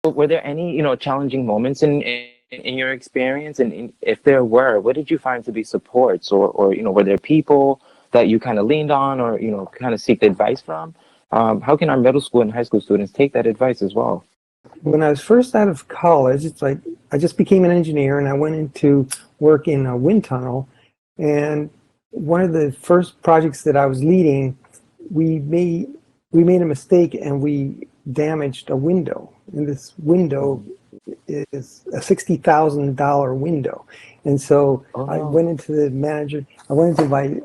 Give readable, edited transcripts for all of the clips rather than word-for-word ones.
Were there any, challenging moments in your experience? And if there were, what did you find to be supports, or were there people that you kind of leaned on, or, kind of seek advice from? How can our middle school and high school students take that advice as well? When I was first out of college, it's like I just became an engineer and I went into work in a wind tunnel. And one of the first projects that I was leading, we made a mistake and we damaged a window. And this window is a $60,000 window. And so Oh I no. went into my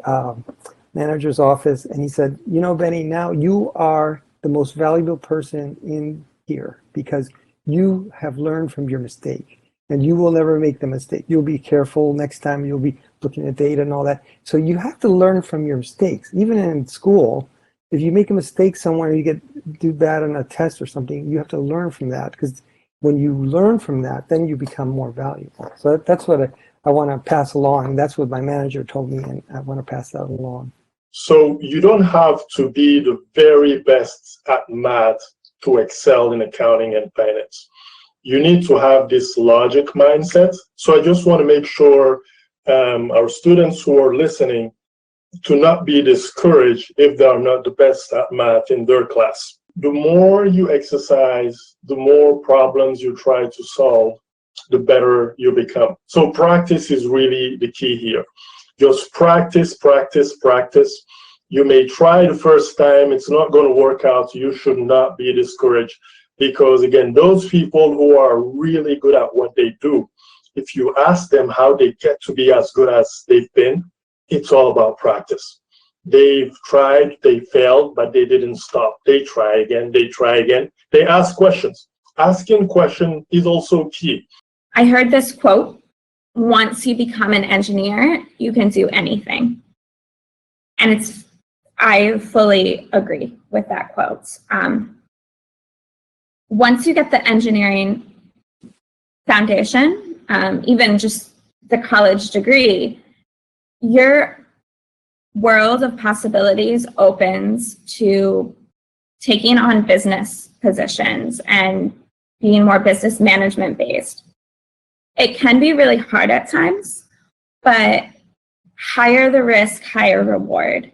manager's office, and he said, Benny, now you are the most valuable person in here because you have learned from your mistake and you will never make the mistake. You'll be careful next time, you'll be looking at data and all that. So you have to learn from your mistakes. Even in school, if you make a mistake somewhere, you do bad on a test or something, you have to learn from that, because when you learn from that, then you become more valuable. So that's what I want to pass along. That's what my manager told me, and I want to pass that along. So you don't have to be the very best at math to excel in accounting and finance. You need to have this logic mindset. So I just want to make sure our students who are listening to not be discouraged if they are not the best at math in their class. The more you exercise, the more problems you try to solve, the better you become. So practice is really the key here. Just practice, practice, practice. You may try the first time, it's not going to work out. You should not be discouraged, because again, those people who are really good at what they do, if you ask them how they get to be as good as they've been, it's all about practice. They've tried, they failed, but they didn't stop. They try again, they try again. They ask questions. Asking questions is also key. I heard this quote: once you become an engineer, you can do anything. And I fully agree with that quote. Once you get the engineering foundation, even just the college degree, your world of possibilities opens to taking on business positions and being more business management based. It can be really hard at times, but higher the risk, higher reward.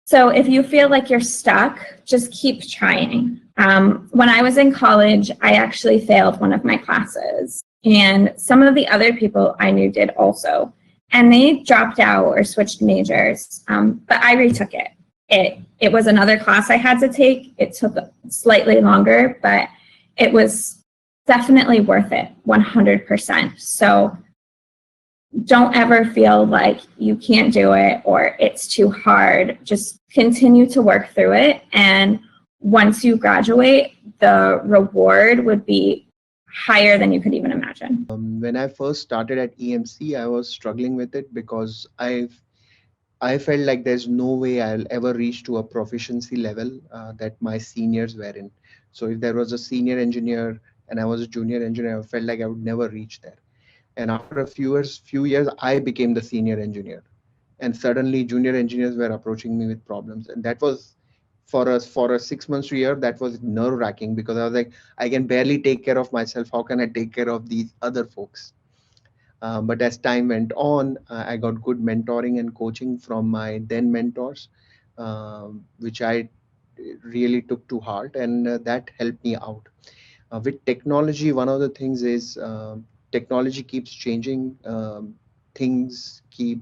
So if you feel like you're stuck, just keep trying. When I was in college, I actually failed one of my classes, and some of the other people I knew did also. And they dropped out or switched majors, but I retook it. It was another class I had to take. It took slightly longer, but it was definitely worth it, 100%. So don't ever feel like you can't do it or it's too hard. Just continue to work through it. And once you graduate, the reward would be higher than you could even imagine. When I first started at EMC, I was struggling with it because I felt like there's no way I'll ever reach to a proficiency level that my seniors were in. So if there was a senior engineer and I was a junior engineer, I felt like I would never reach there. And after a few years, I became the senior engineer, and suddenly junior engineers were approaching me with problems, and that was for a 6 months to a year, that was nerve wracking, because I was like, I can barely take care of myself. How can I take care of these other folks? But as time went on, I got good mentoring and coaching from my then mentors, which I really took to heart, and that helped me out. With technology, one of the things is technology keeps changing, things keep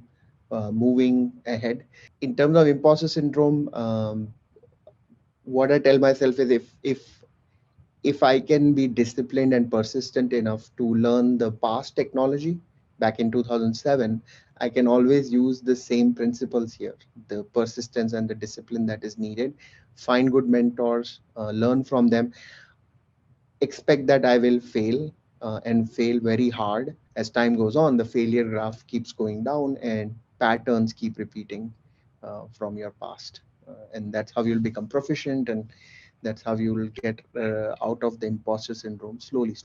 moving ahead. In terms of imposter syndrome, what I tell myself is if I can be disciplined and persistent enough to learn the past technology back in 2007, I can always use the same principles here, the persistence and the discipline that is needed. Find good mentors, learn from them, expect that I will fail and fail very hard. As time goes on, the failure graph keeps going down and patterns keep repeating from your past. And that's how you'll become proficient, and that's how you will get out of the imposter syndrome slowly.